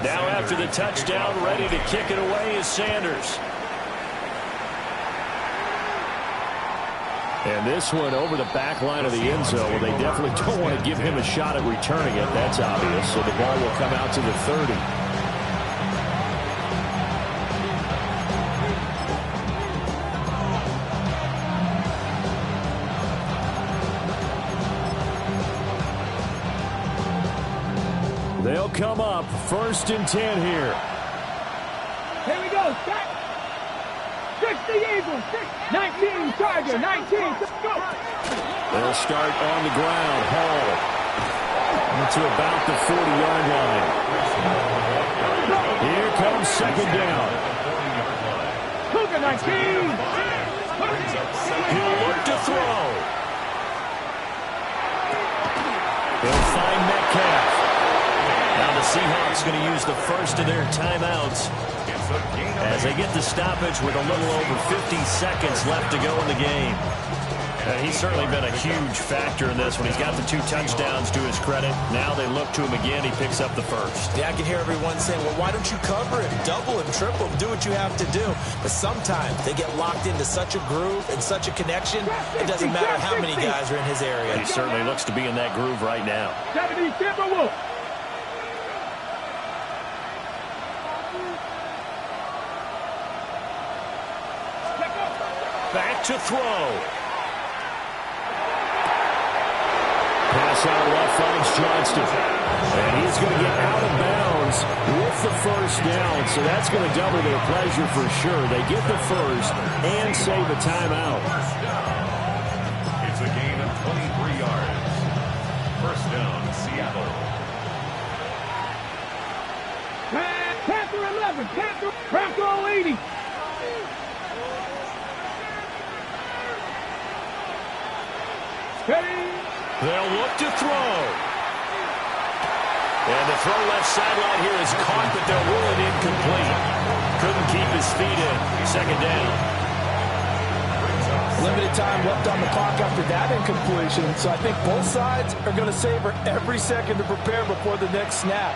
Now after the touchdown, ready to kick it away is Sanders. And this one over the back line of the end zone. Well, they definitely don't want to give him a shot at returning it. That's obvious. So the ball will come out to the 30. They'll come up 1st and 10 here. Here we go. Set. 60 Eagles. 19 Tiger. 19. Go. They'll start on the ground. Hall to about the 40-yard line. Here comes 2nd down. Cougar 19. He'll look to throw. He'll find Metcalf. Now the Seahawks going to use the first of their timeouts as they get the stoppage with a little over 50 seconds left to go in the game. He's certainly been a huge factor in this one. He's got the 2 touchdowns to his credit. Now they look to him again. He picks up the first. Yeah, I can hear everyone saying, well, why don't you cover him, double him, triple him, do what you have to do. But sometimes they get locked into such a groove and such a connection, it doesn't matter how many guys are in his area. He certainly looks to be in that groove right now. 70 Timberwolves. Back to throw. Pass out left finds Johnston. And he's going to get out of bounds with the first down. So that's going to double their pleasure for sure. They get the first and save a timeout. It's a gain of 23 yards. First down, Seattle. Panther 11. Panther 80. They'll look to throw. And the throw left sideline here is caught, but they'll rule it incomplete. Couldn't keep his feet in. 2nd down. Limited time left on the clock after that incompletion, so I think both sides are going to savor every second to prepare before the next snap.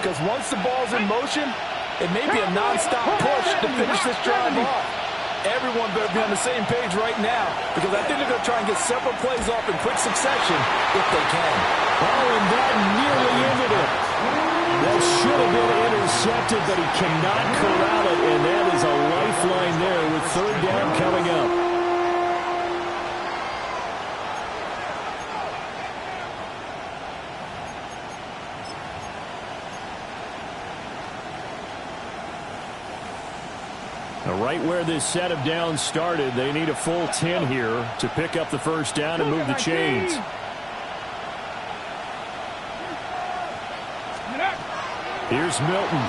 Because once the ball's in motion, it may be a nonstop push to finish this drive off. Everyone better be on the same page right now, because I think they're going to try and get several plays off in quick succession if they can. Oh, and that nearly ended it. That should have been intercepted, but he cannot corral it, and that is a lifeline there with 3rd down coming up. Right where this set of downs started, they need a full 10 here to pick up the first down and move the chains. Here's Milton.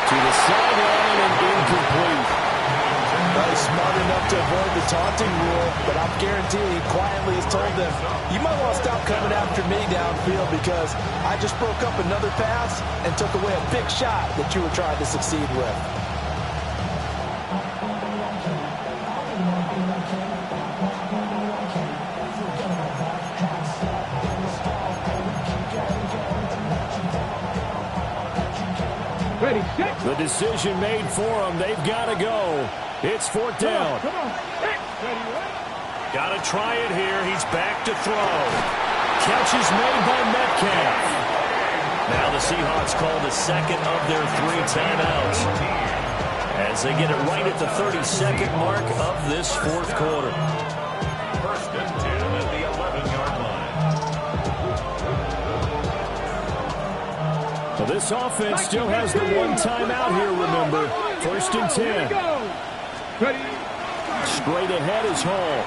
To the sideline and incomplete. Well, he's smart enough to avoid the taunting rule, but I'm guaranteeing he quietly has told them, you might want to stop coming after me downfield because I just broke up another pass and took away a big shot that you were trying to succeed with. Ready, set. The decision made for them. They've got to go. It's 4th down. Come on. Got to try it here. He's back to throw. Catch is made by Metcalf. Now the Seahawks call the 2nd of their 3 timeouts as they get it right at the 32nd mark of this 4th quarter. 1st and 10 at the 11-yard line. Well, this offense still has the 1 timeout here, remember. 1st and 10. Straight ahead is Hall.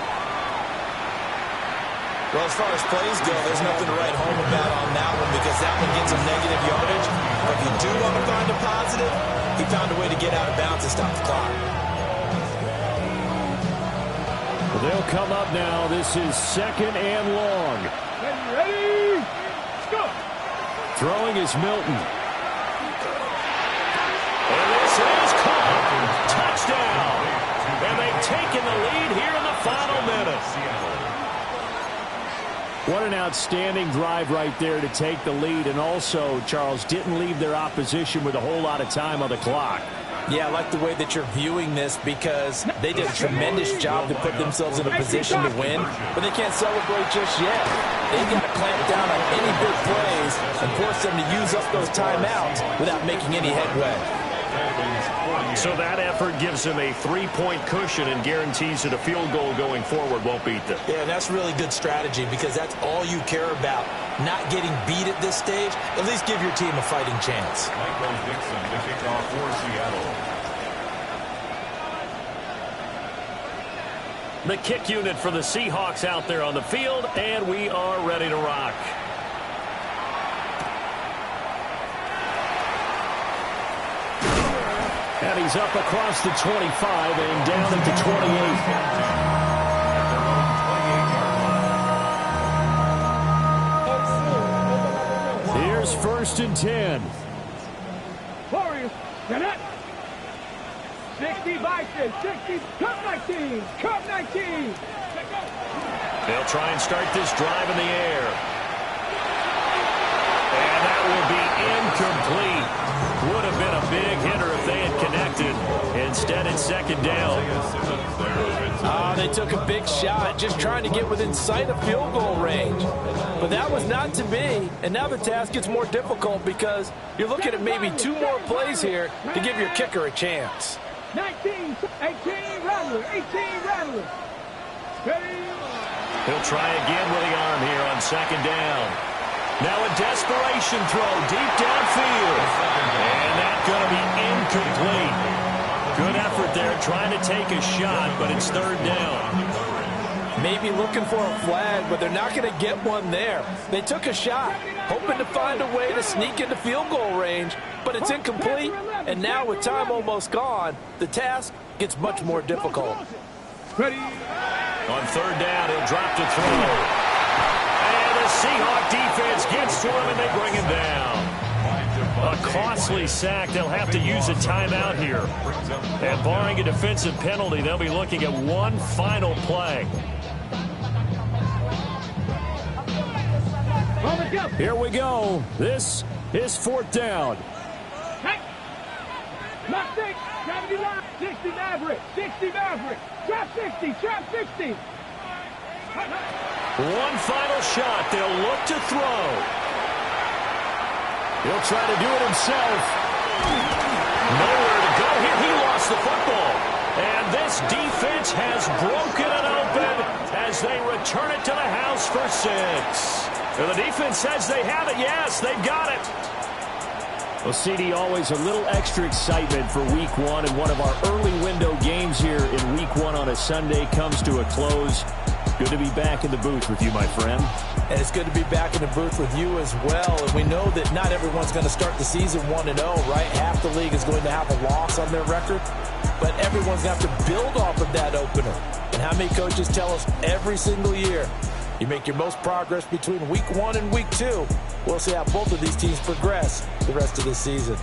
Well, as far as plays go, there's nothing to write home about on that one because that one gets him negative yardage. But if you do want to find a positive, he found a way to get out of bounds and stop the clock. Well, they'll come up now. This is 2nd and long. Ready, go. Throwing is Milton. And this is caught. Touchdown. And they've taken the lead here in the final minute. What an outstanding drive right there to take the lead, and also, Charles, didn't leave their opposition with a whole lot of time on the clock. Yeah, I like the way that you're viewing this because they did a tremendous job to put themselves in a position to win, but they can't celebrate just yet. They've got to clamp down on any big plays and force them to use up those timeouts without making any headway. So that effort gives them a 3-point cushion and guarantees that a field goal going forward won't beat them. Yeah, and that's really good strategy because that's all you care about. Not getting beat at this stage, at least give your team a fighting chance. Michael Dixon to kick off for Seattle. The kick unit for the Seahawks out there on the field, and we are ready to rock. And he's up across the 25 and down at the 28. Here's 1st and 10. Warriors, get it. 60 Vikings, 60, cut 19, cut 19. They'll try and start this drive in the air. And that will be incomplete. Would have been a big hitter if they had connected. Instead, it's 2nd down. They took a big shot, just trying to get within sight of field goal range. But that was not to be, and now the task gets more difficult because you're looking at maybe 2 more plays here to give your kicker a chance. 19, 18, Rattler, 18, Rattler. He'll try again with the arm here on 2nd down. Now a desperation throw deep downfield. And that's going to be incomplete. Good effort there trying to take a shot, but it's 3rd down. Maybe looking for a flag, but they're not going to get one there. They took a shot, hoping to find a way to sneak into field goal range, but it's incomplete. And now with time almost gone, the task gets much more difficult. Ready. On 3rd down, he'll drop to throw. And the Seahawk defense gets to him, and they bring him down. A costly sack. They'll have to use a timeout here. And barring a defensive penalty, they'll be looking at one final play. Here we go. This is 4th down. Not 6, 79, 60 Maverick, 60 Maverick, trap 60, trap 60. One final shot. They'll look to throw. He'll try to do it himself. Nowhere to go here. He lost the football. And this defense has broken it open as they return it to the house for 6. And the defense says they have it. Yes, they've got it. Well, CD, always a little extra excitement for Week 1, and one of our early window games here in Week 1 on a Sunday comes to a close. Good to be back in the booth with you, my friend. And it's good to be back in the booth with you as well. And we know that not everyone's going to start the season 1-0, right? Half the league is going to have a loss on their record. But everyone's going to have to build off of that opener. And how many coaches tell us every single year, you make your most progress between Week 1 and Week 2. We'll see how both of these teams progress the rest of this season.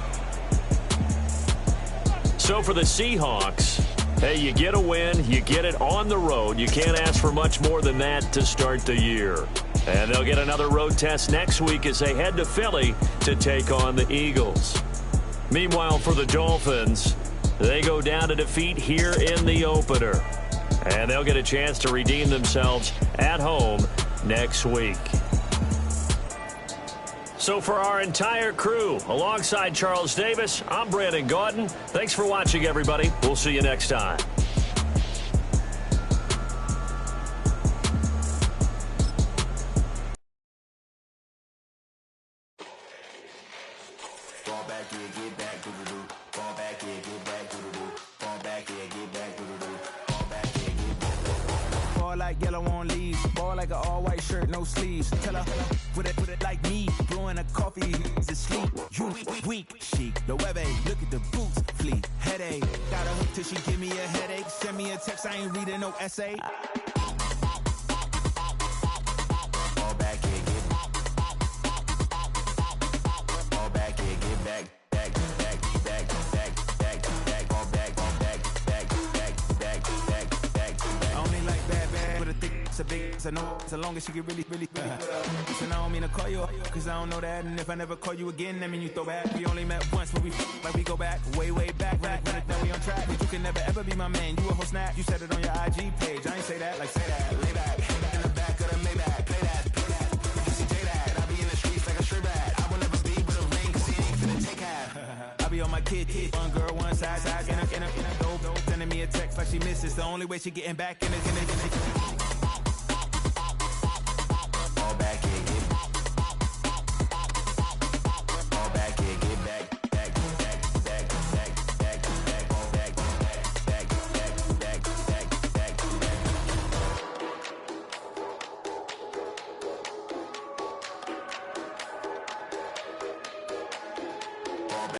So for the Seahawks, hey, you get a win, you get it on the road. You can't ask for much more than that to start the year. And they'll get another road test next week as they head to Philly to take on the Eagles. Meanwhile, for the Dolphins, they go down to defeat here in the opener. And they'll get a chance to redeem themselves at home next week. So for our entire crew, alongside Charles Davis, I'm Brandon Gaudin. Thanks for watching, everybody. We'll see you next time. Fall back, yeah, get back, doo-doo-doo. Fall back, yeah, get back, doo-doo-doo. Fall back, yeah, get back, doo-doo-doo. Fall back, yeah, get back. Fall like yellow on leaves. Fall like an all-white shirt, no sleeves. Tell her, put it like me. Blowing a coffee, to sleep. You weak, chic. The web look at the boots, fleet. Headache. Got a hook till she give me a headache. Send me a text, I ain't reading no essay. Fall back, yeah, get back. Fall back, yeah, get back. Back, back, back, back, back, back. Fall back, back, back, back, back, back, back. I only like bad, but a thick, it's a big, it's a I know so long as she get really Listen, I don't mean to call you up, cause I don't know that. And if I never call you again, that mean you throw back. We only met once, but we like we go back, way back. Now we on track, but you can never ever be my man. You a whole snap, you said it on your IG page. I ain't say that, like say that, lay back. In the back of the Maybach, play that. You see J that, I be in the streets like a stray rat. I will never be with a ring, cause he ain't finna take half. I be on my kid, one girl, one side, in a dope, sending me a text like she misses. The only way she getting back in it.